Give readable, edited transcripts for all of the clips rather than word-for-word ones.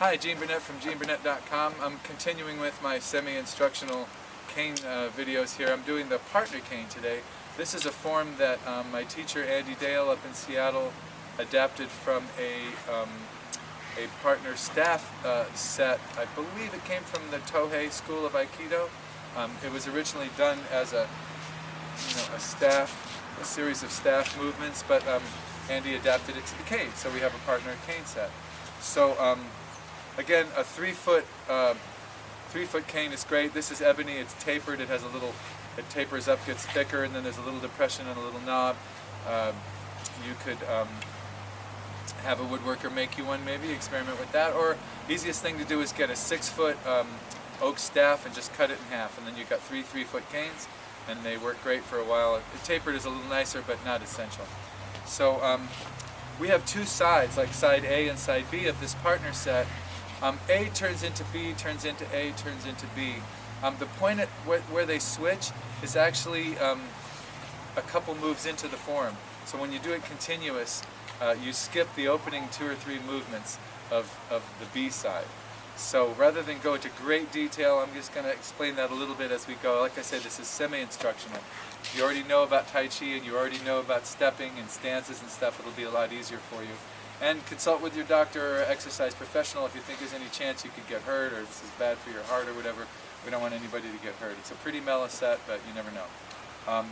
Hi, Gene Burnett from GeneBurnett.com. I'm continuing with my semi-instructional cane videos here. I'm doing the partner cane today. This is a form that my teacher Andy Dale up in Seattle adapted from a partner staff set. I believe it came from the Tohei School of Aikido. It was originally done as a series of staff movements, but Andy adapted it to the cane, so we have a partner cane set. So again, a 3-foot cane is great. This is ebony. It's tapered. It has a little. It tapers up, gets thicker, and then there's a little depression and a little knob. You could have a woodworker make you one, maybe experiment with that. Or easiest thing to do is get a 6-foot oak staff and just cut it in half, and then you've got 3-foot canes, and they work great for a while. The tapered is a little nicer, but not essential. So we have two sides, like side A and side B of this partner set. A turns into B, turns into A, turns into B. The point at where they switch is actually a couple moves into the form. So when you do it continuous, you skip the opening 2 or 3 movements of the B side. So rather than go into great detail, I'm just going to explain that a little bit as we go. Like I said, this is semi-instructional. If you already know about Tai Chi and you already know about stepping and stances and stuff, it'll be a lot easier for you. And consult with your doctor or exercise professional if you think there's any chance you could get hurt or this is bad for your heart or whatever. We don't want anybody to get hurt. It's a pretty mellow set, but you never know.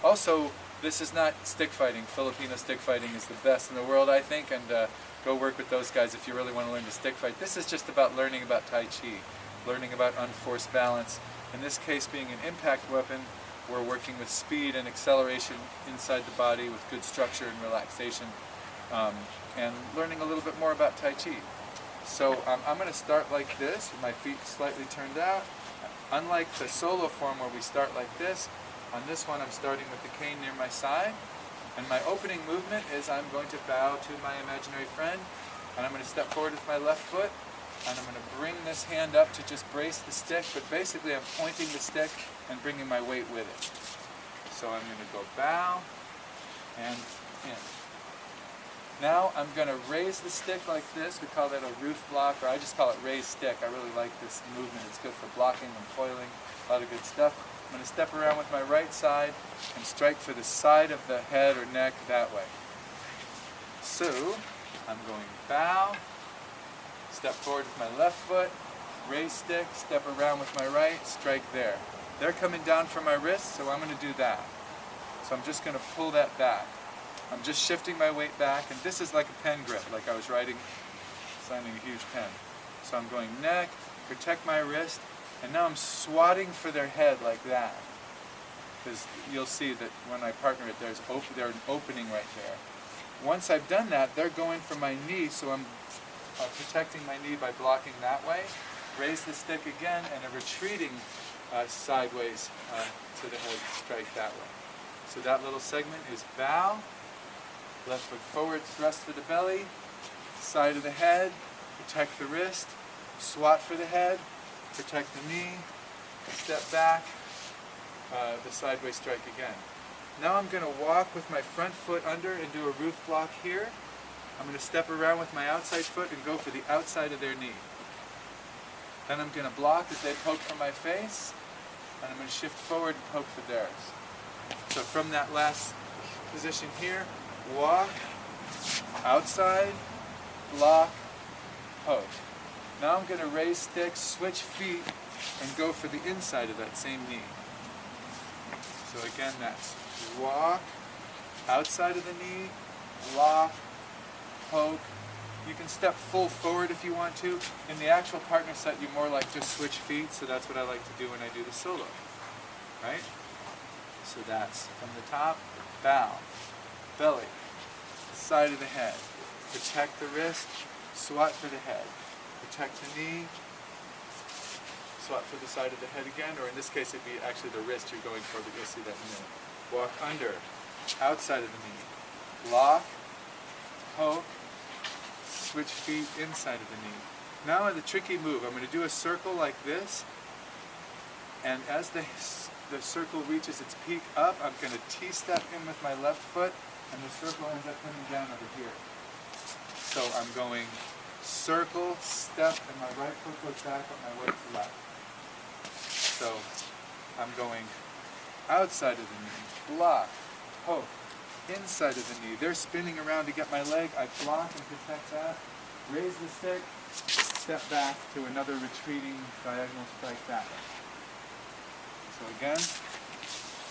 Also, this is not stick fighting. Filipino stick fighting is the best in the world, I think, and go work with those guys if you really want to learn to stick fight. This is just about learning about Tai Chi, learning about unforced balance. In this case, being an impact weapon, we're working with speed and acceleration inside the body with good structure and relaxation, and learning a little bit more about Tai Chi. So I'm going to start like this, with my feet slightly turned out. Unlike the solo form where we start like this, on this one I'm starting with the cane near my side. And my opening movement is I'm going to bow to my imaginary friend, and I'm going to step forward with my left foot, and I'm going to bring this hand up to just brace the stick, but basically I'm pointing the stick and bringing my weight with it. So I'm going to go bow and in. Now I'm going to raise the stick like this. We call that a roof block, or I just call it raised stick. I really like this movement. It's good for blocking and coiling, a lot of good stuff. I'm going to step around with my right side and strike for the side of the head or neck that way. So I'm going bow, step forward with my left foot, raise stick, step around with my right, strike there. They're coming down from my wrist, so I'm going to do that. So I'm just going to pull that back. I'm just shifting my weight back, and this is like a pen grip, like I was signing a huge pen. So I'm going neck, protect my wrist, and now I'm swatting for their head like that. Because you'll see that when I partner it, there's an opening right there. Once I've done that, they're going for my knee, so I'm protecting my knee by blocking that way. Raise the stick again, and a retreating sideways to the head strike that way. So that little segment is bow, left foot forward, thrust for the belly, side of the head, protect the wrist, swat for the head, protect the knee, step back, the sideways strike again. Now I'm going to walk with my front foot under and do a roof block here. I'm going to step around with my outside foot and go for the outside of their knee. Then I'm going to block as they poke from my face, and I'm going to shift forward and poke for theirs. So from that last position here, walk, outside, block, poke. Now I'm going to raise sticks, switch feet, and go for the inside of that same knee. So again, that's walk, outside of the knee, block, poke. You can step full forward if you want to. In the actual partner set, you more like just switch feet, so that's what I like to do when I do the solo. Right? So that's from the top, bow, belly, side of the head, protect the wrist, swat for the head, protect the knee, swat for the side of the head again, or in this case it'd be actually the wrist you're going for, but you'll see that in a minute. Walk under, outside of the knee, block, poke, switch feet inside of the knee. Now the tricky move, I'm going to do a circle like this, and as the circle reaches its peak up, I'm going to T-step in with my left foot, and the circle ends up coming down over here. So I'm going circle, step, and my right foot goes back, but my weight's left. So I'm going outside of the knee, block, poke, inside of the knee. They're spinning around to get my leg. I block and protect that. Raise the stick, step back to another retreating diagonal strike that way. So again,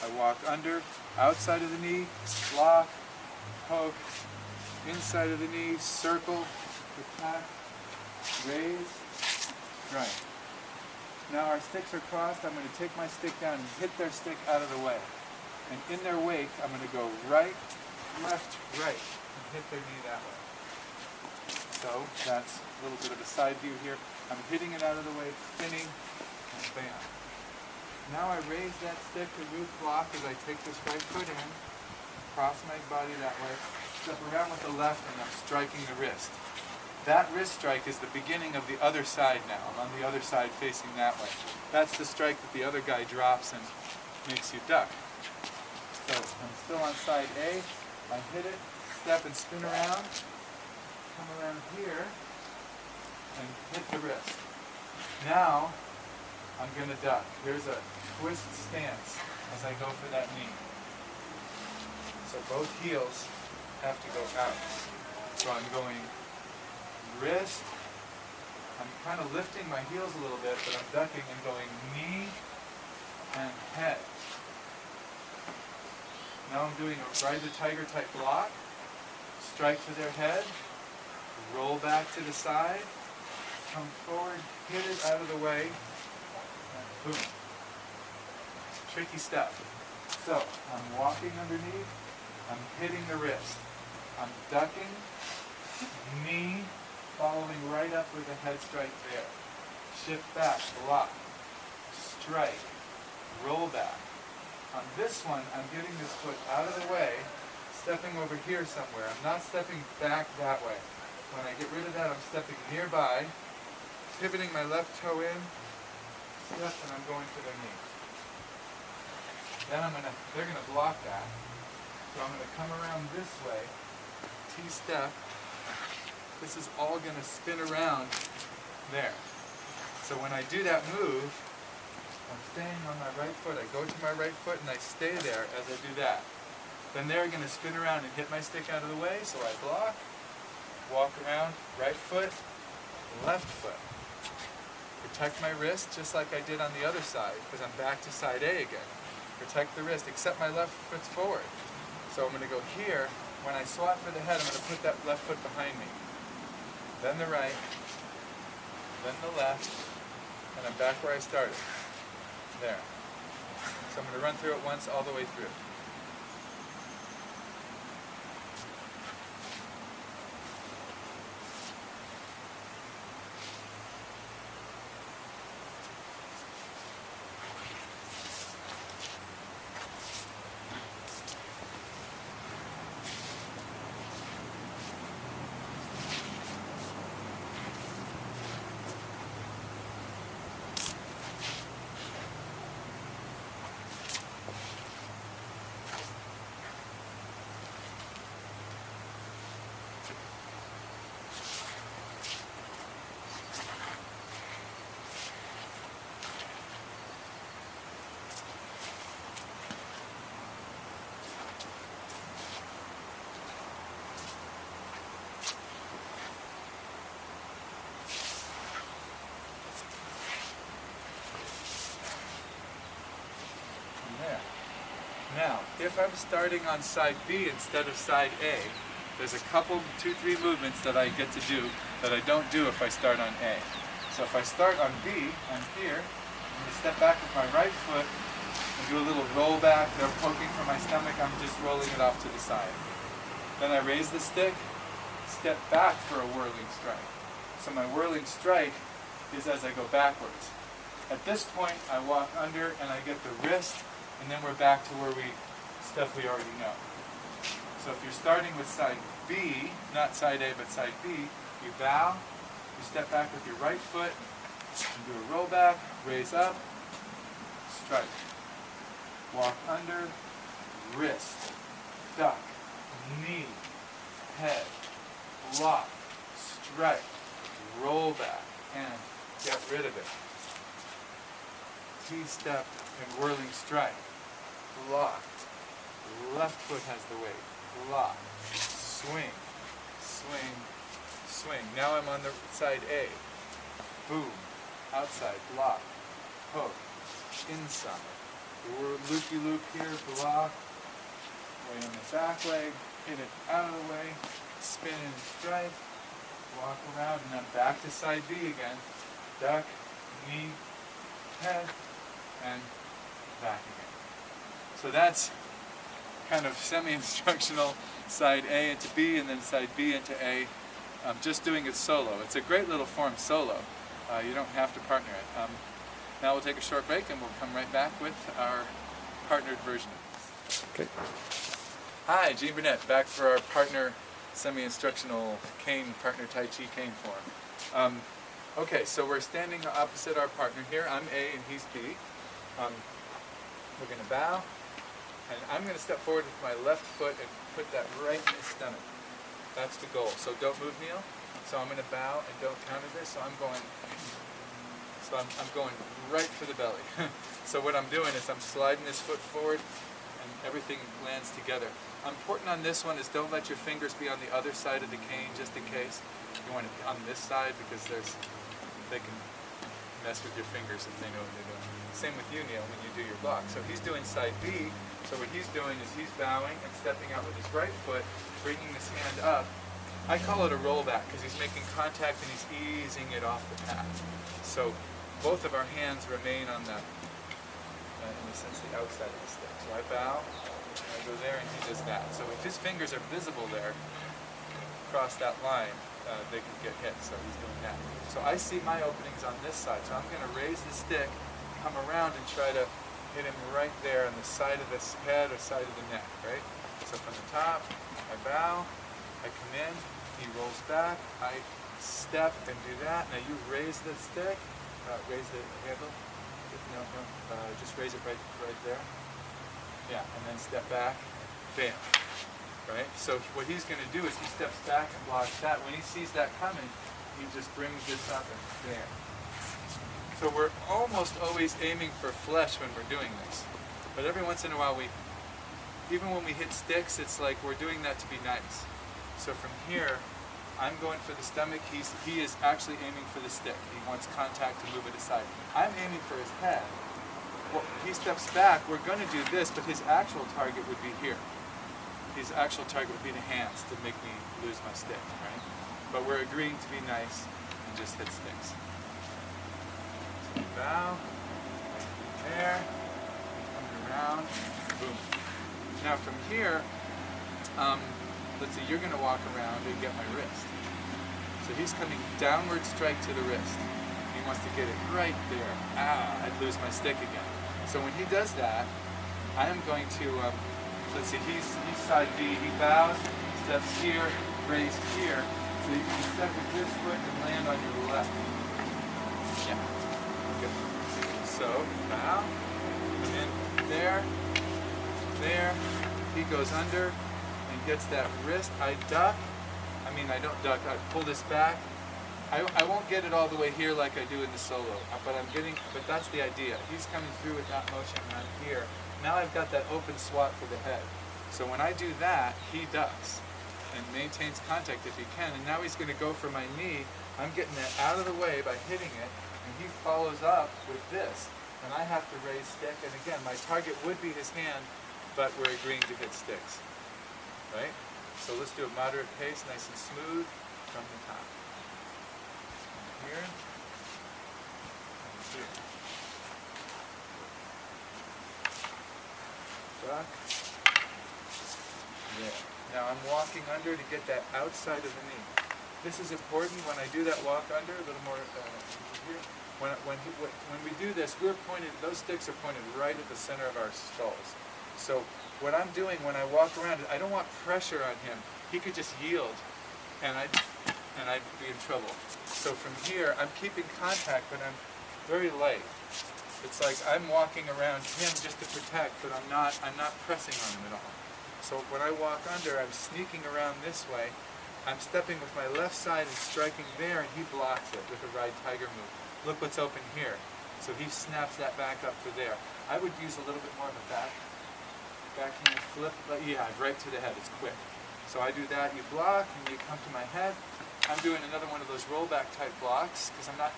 I walk under, outside of the knee, block, poke, inside of the knee, circle, protect, raise, strike. Now our sticks are crossed. I'm going to take my stick down and hit their stick out of the way. And in their wake, I'm going to go right, left, right, and hit their knee that way. So that's a little bit of a side view here. I'm hitting it out of the way, spinning, and bam. Now I raise that stick to root block as I take this right foot in, cross my body that way, step around with the left, and I'm striking the wrist. That wrist strike is the beginning of the other side now. I'm on the other side facing that way. That's the strike that the other guy drops and makes you duck. So I'm still on side A. I hit it, step and spin around, come around here, and hit the wrist. Now I'm going to duck. Here's a twist stance as I go for that knee. So both heels have to go out. So I'm going wrist, I'm kind of lifting my heels a little bit, but I'm ducking and going knee and head. Now I'm doing a ride the tiger type block, strike for their head, roll back to the side, come forward, hit it out of the way, and boom. Tricky stuff. So I'm walking underneath, I'm hitting the wrist, I'm ducking, knee, following right up with a head strike there. Shift back, block, strike, roll back. On this one, I'm getting this foot out of the way, stepping over here somewhere. I'm not stepping back that way. When I get rid of that, I'm stepping nearby, pivoting my left toe in, step, and I'm going for their knee. Then they're gonna block that. So I'm gonna come around this way, T-step. This is all going to spin around there. So when I do that move, I'm staying on my right foot. I go to my right foot and I stay there as I do that. Then they're going to spin around and hit my stick out of the way, so I block, walk around, right foot, left foot. Protect my wrist just like I did on the other side, because I'm back to side A again. Protect the wrist, except my left foot's forward. So I'm going to go here. When I swat for the head, I'm going to put that left foot behind me. Then the right, then the left, and I'm back where I started. There. So I'm going to run through it once all the way through. Now, if I'm starting on side B instead of side A, there's a couple, 2-3 movements that I get to do that I don't do if I start on A. So if I start on B, I'm here, I'm going to step back with my right foot and do a little roll back. They're poking for my stomach, I'm just rolling it off to the side. Then I raise the stick, step back for a whirling strike. So my whirling strike is as I go backwards. At this point, I walk under and I get the wrist, and then we're back to where stuff we already know. So if you're starting with side B, not side A, but side B, you bow, you step back with your right foot, and do a roll back, raise up, strike. Walk under, wrist, duck, knee, head, block, strike, roll back, and get rid of it. T-step and whirling strike. Lock. Left foot has the weight. Lock. Swing. Swing. Swing. Now I'm on the side A. Boom. Outside. Block. Poke. Inside. Loopy-loop here. Block. Right on the back leg. Hit it out of the way. Spin and strike. Walk around, and then back to side B again. Duck. Knee. Head. And back again. So that's kind of semi-instructional, side A into B, and then side B into A. Just doing it solo. It's a great little form solo. You don't have to partner it. Now we'll take a short break, and we'll come right back with our partnered version of this. Okay. Hi, Gene Burnett, back for our partner semi-instructional cane, partner Tai Chi cane form. Okay, so we're standing opposite our partner here. I'm A and he's B. We're going to bow, and I'm going to step forward with my left foot and put that right in his stomach. That's the goal. So don't move, Neil. So I'm going to bow and don't counter this. So I'm going right for the belly. So what I'm doing is I'm sliding this foot forward, and everything lands together. Important on this one is don't let your fingers be on the other side of the cane, just in case. You want it on this side because they can mess with your fingers if they know what they're doing. Same with you, Neil, when you do your block. So he's doing side B. So what he's doing is he's bowing and stepping out with his right foot, bringing this hand up. I call it a rollback because he's making contact and he's easing it off the path. So both of our hands remain on the, in a sense, the outside of the stick. So I bow, I go there, and he does that. So if his fingers are visible there, across that line, they could get hit. So he's doing that. So I see my openings on this side. So I'm going to raise the stick, come around, and try to hit him right there on the side of the head or side of the neck, right? So from the top, I bow, I come in, he rolls back, I step and do that. Now you raise the stick, raise the handle, just raise it right there. Yeah, and then step back, bam, right? So what he's going to do is he steps back and blocks that. When he sees that coming, he just brings this up and bam. So we're almost always aiming for flesh when we're doing this. But every once in a while, even when we hit sticks, it's like we're doing that to be nice. So from here, I'm going for the stomach. He is actually aiming for the stick. He wants contact to move it aside. I'm aiming for his head. Well, he steps back. We're going to do this, but his actual target would be here. His actual target would be the hands to make me lose my stick, right? But we're agreeing to be nice and just hit sticks. Bow, there, coming around, boom. Now from here, let's see, you're going to walk around and get my wrist. So he's coming downward strike to the wrist. He wants to get it right there. Ah, I'd lose my stick again. So when he does that, I am going to, let's see, he's side B, he bows, steps here, raised here. So you can step with this foot and land on your left. Yeah. So, bow, come in, there, he goes under and gets that wrist. I duck, I don't duck, I pull this back. I won't get it all the way here like I do in the solo, but that's the idea. He's coming through with that motion and I'm here. Now I've got that open swat for the head. So when I do that, he ducks and maintains contact if he can. And now he's going to go for my knee. I'm getting that out of the way by hitting it. And he follows up with this, and I have to raise stick, and again, my target would be his hand, but we're agreeing to hit sticks, right? So let's do a moderate pace, nice and smooth, from the top. Here, and here. Duck. There. Now I'm walking under to get that outside of the knee. This is important when I do that walk under, a little more here. When we do this, we're pointed, those sticks are pointed right at the center of our skulls. So what I'm doing when I walk around, I don't want pressure on him. He could just yield, and I'd be in trouble. So from here, I'm keeping contact, but I'm very light. It's like I'm walking around him just to protect, but I'm not pressing on him at all. So when I walk under, I'm sneaking around this way, I'm stepping with my left side and striking there, and he blocks it with a right tiger move. Look what's open here. So he snaps that back up for there. I would use a little bit more of a backhand flip, but yeah, right to the head. It's quick. So I do that. You block, and you come to my head. I'm doing another one of those rollback type blocks because I'm not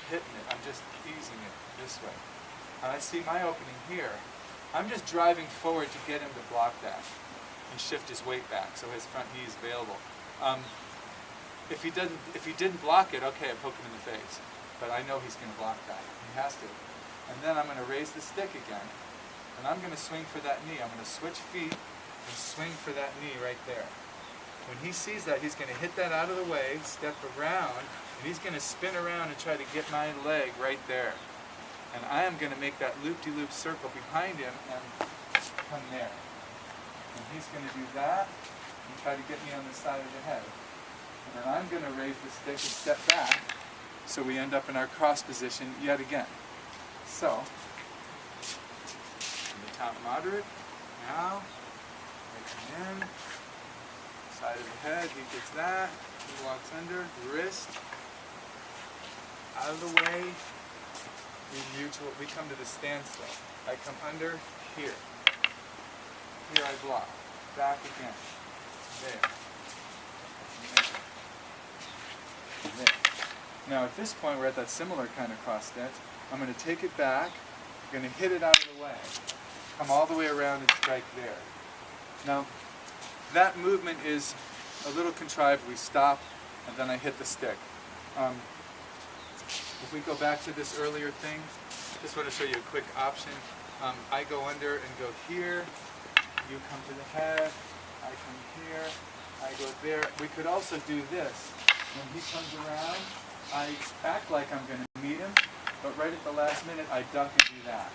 hitting it. I'm just easing it this way. And I see my opening here. I'm just driving forward to get him to block that and shift his weight back so his front knee is available. If he didn't block it, okay, I poke him in the face. But I know he's going to block that. He has to. And then I'm going to raise the stick again, and I'm going to swing for that knee. I'm going to switch feet and swing for that knee right there. When he sees that, he's going to hit that out of the way, step around, and he's going to spin around and try to get my leg right there. And I am going to make that loop-de-loop circle behind him and come there. And he's going to do that and try to get me on the side of the head. And then I'm going to raise the stick and step back, so we end up in our cross position yet again. So, in the top moderate, now, I come in, side of the head, he gets that, he walks under, wrist, out of the way, we come to the standstill. I come under, here. Here I block, back again, there. There. Now at this point we're at that similar kind of cross stance. I'm going to take it back, I'm going to hit it out of the way, come all the way around and strike there. Now that movement is a little contrived. We stop and then I hit the stick. If we go back to this earlier thing, just want to show you a quick option. I go under and go here, you come to the head, I come here, I go there. We could also do this. When he comes around, I act like I'm going to meet him, but right at the last minute, I duck and do that.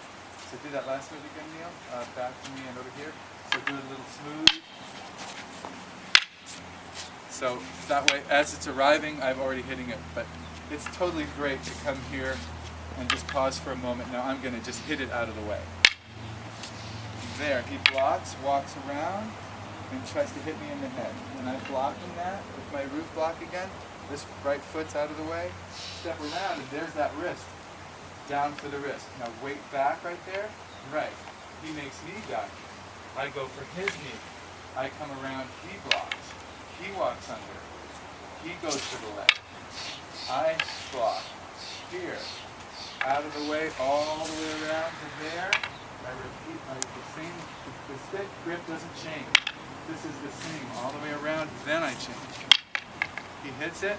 So do that last move again, Neil. Back to me and over here. So do it a little smooth. So that way, as it's arriving, I'm already hitting it. But it's totally great to come here and just pause for a moment. Now I'm going to just hit it out of the way. There, he blocks, walks around, and tries to hit me in the head. And I'm blocking that with my roof block again. This right foot's out of the way. Step around, and there's that wrist. Down for the wrist. Now weight back right there. Right. He makes me duck. I go for his knee. I come around, he blocks. He walks under. He goes to the left. I block. Here. Out of the way, all the way around to there. I repeat, the stick grip doesn't change. This is the same, all the way around, then I change. He hits it,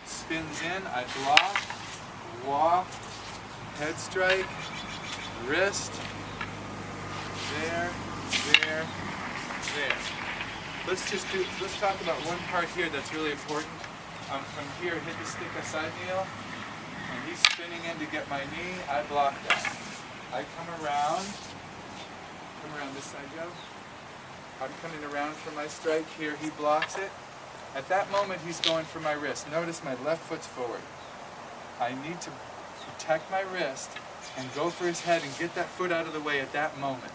spins in, I block, walk, head strike, wrist, there. Let's talk about one part here that's really important. From here, hit the stick aside, Neil, and he's spinning in to get my knee, I block that. I come around this side, Joe. I'm coming around for my strike here, he blocks it. At that moment, he's going for my wrist. Notice my left foot's forward. I need to protect my wrist and go for his head and get that foot out of the way at that moment.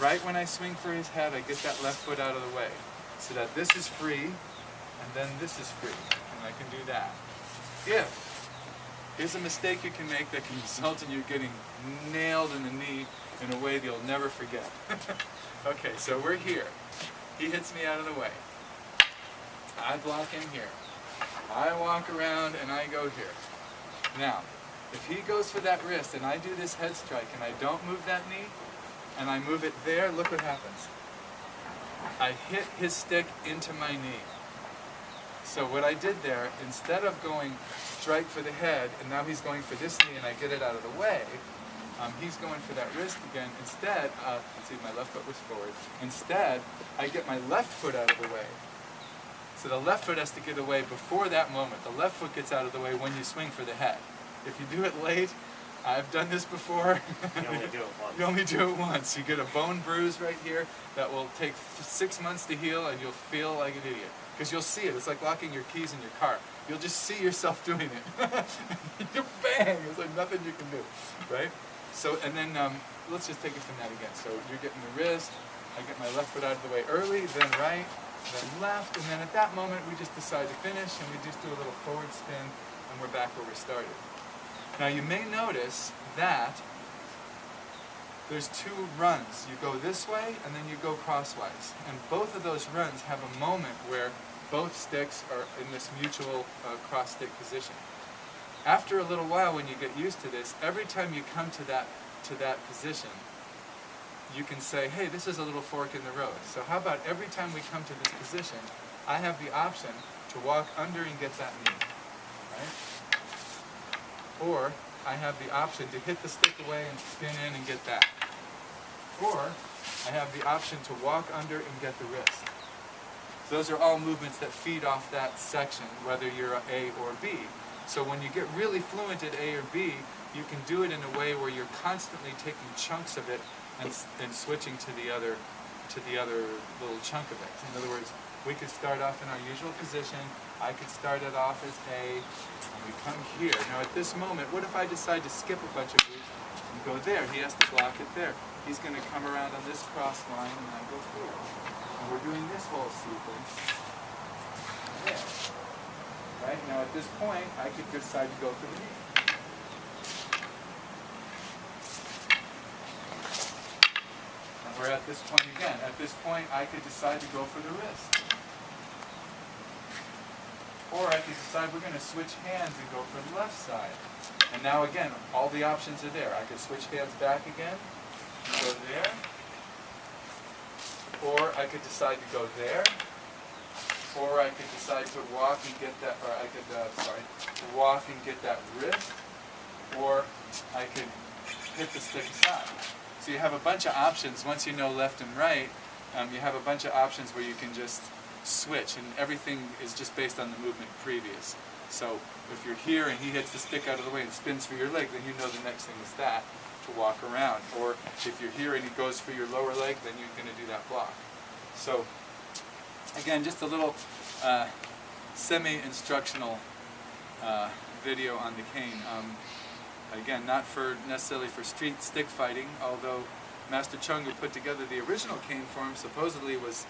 Right when I swing for his head, I get that left foot out of the way so that this is free and then this is free, and I can do that. Here's a mistake you can make that can result in you getting nailed in the knee in a way that you'll never forget. Okay, so we're here. He hits me out of the way. I block in here. I walk around and I go here. Now, if he goes for that wrist and I do this head strike and I don't move that knee, and I move it there, look what happens. I hit his stick into my knee. So what I did there, instead of going strike for the head, and now he's going for this knee and I get it out of the way, he's going for that wrist again. Instead, let's see, my left foot was forward. Instead, I get my left foot out of the way. So the left foot has to get away before that moment. The left foot gets out of the way when you swing for the head. If you do it late, I've done this before. You only do it once. You only do it once. You get a bone bruise right here that will take 6 months to heal, and you'll feel like an idiot. Because you'll see it. It's like locking your keys in your car. You'll just see yourself doing it. You bang! It's like nothing you can do, right? So, and then let's just take it from that again. So you're getting the wrist. I get my left foot out of the way early, then right. then left, and then at that moment we just decide to finish, and we just do a little forward spin, and we're back where we started. Now you may notice that there's two runs. You go this way, and then you go crosswise. And both of those runs have a moment where both sticks are in this mutual cross-stick position. After a little while, when you get used to this, every time you come to that position, you can say, hey, this is a little fork in the road. So how about every time we come to this position, I have the option to walk under and get that knee, right? Or I have the option to hit the stick away and spin in and get that. Or I have the option to walk under and get the wrist. Those are all movements that feed off that section, whether you're A or B. So when you get really fluent at A or B, you can do it in a way where you're constantly taking chunks of it and switching to the other little chunk of it. In other words, we could start off in our usual position. I could start it off as A, and we come here. Now at this moment, what if I decide to skip a bunch of moves and go there? He has to block it there. He's going to come around on this cross line, and I go here. And we're doing this whole sequence there. Right? Now at this point, I could decide to go for the knee. And we're at this point again. At this point, I could decide to go for the wrist. Or I could decide we're going to switch hands and go for the left side. And now again, all the options are there. I could switch hands back again, and go there. Or I could decide to go there. Or I could decide to walk and get that, or I could, to walk and get that wrist. Or I could hit the stick aside. So you have a bunch of options. Once you know left and right, you have a bunch of options where you can just switch, and everything is just based on the movement previous. So if you're here and he hits the stick out of the way and spins for your leg, then you know the next thing is that, to walk around. Or if you're here and he goes for your lower leg, then you're going to do that block. So again, just a little semi-instructional video on the cane. Again, not necessarily for street stick fighting, although Master Chung, who put together the original cane form, supposedly was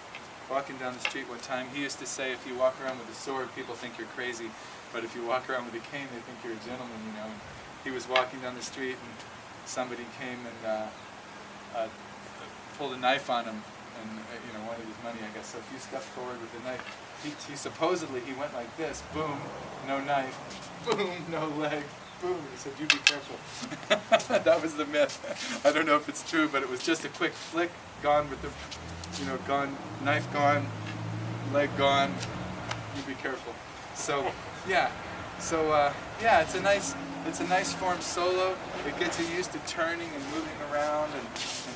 walking down the street one time. He used to say, if you walk around with a sword, people think you're crazy, but if you walk around with a cane, they think you're a gentleman, you know. And he was walking down the street, and somebody came and pulled a knife on him, and wanted his money, I guess. So if you stepped forward with the knife, he supposedly, he went like this, boom, no knife, boom, no leg, boom. He said, you be careful. That was the myth. I don't know if it's true, but it was just a quick flick, gone with the, gone, knife gone, leg gone, you be careful. So, yeah. So, yeah, it's a nice form solo. It gets you used to turning and moving around and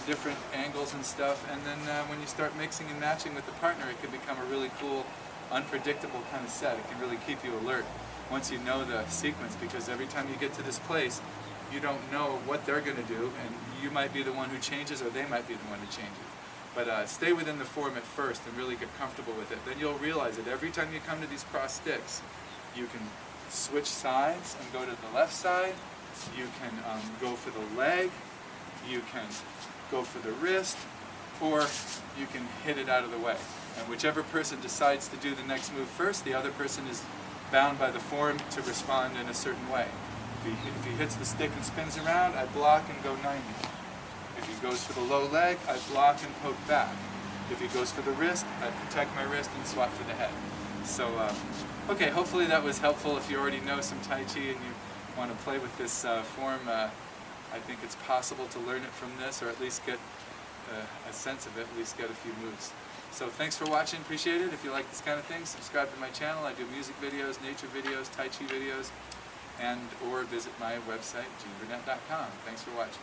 different angles and stuff. And then when you start mixing and matching with the partner, it can become a really cool, unpredictable kind of set. It can really keep you alert once you know the sequence, because every time you get to this place, you don't know what they're going to do, and you might be the one who changes, or they might be the one who changes. But stay within the form at first and really get comfortable with it. Then you'll realize that every time you come to these cross sticks, you can switch sides and go to the left side. You can go for the leg. You can go for the wrist, or you can hit it out of the way. And whichever person decides to do the next move first, the other person is bound by the form to respond in a certain way. If he hits the stick and spins around, I block and go 90. If he goes for the low leg, I block and poke back. If he goes for the wrist, I protect my wrist and swat for the head. So, okay, hopefully that was helpful. If you already know some Tai Chi and you want to play with this form, I think it's possible to learn it from this, or at least get a sense of it, at least get a few moves. So thanks for watching, appreciate it. If you like this kind of thing, subscribe to my channel. I do music videos, nature videos, Tai Chi videos, and or visit my website, burnett.com. Thanks for watching.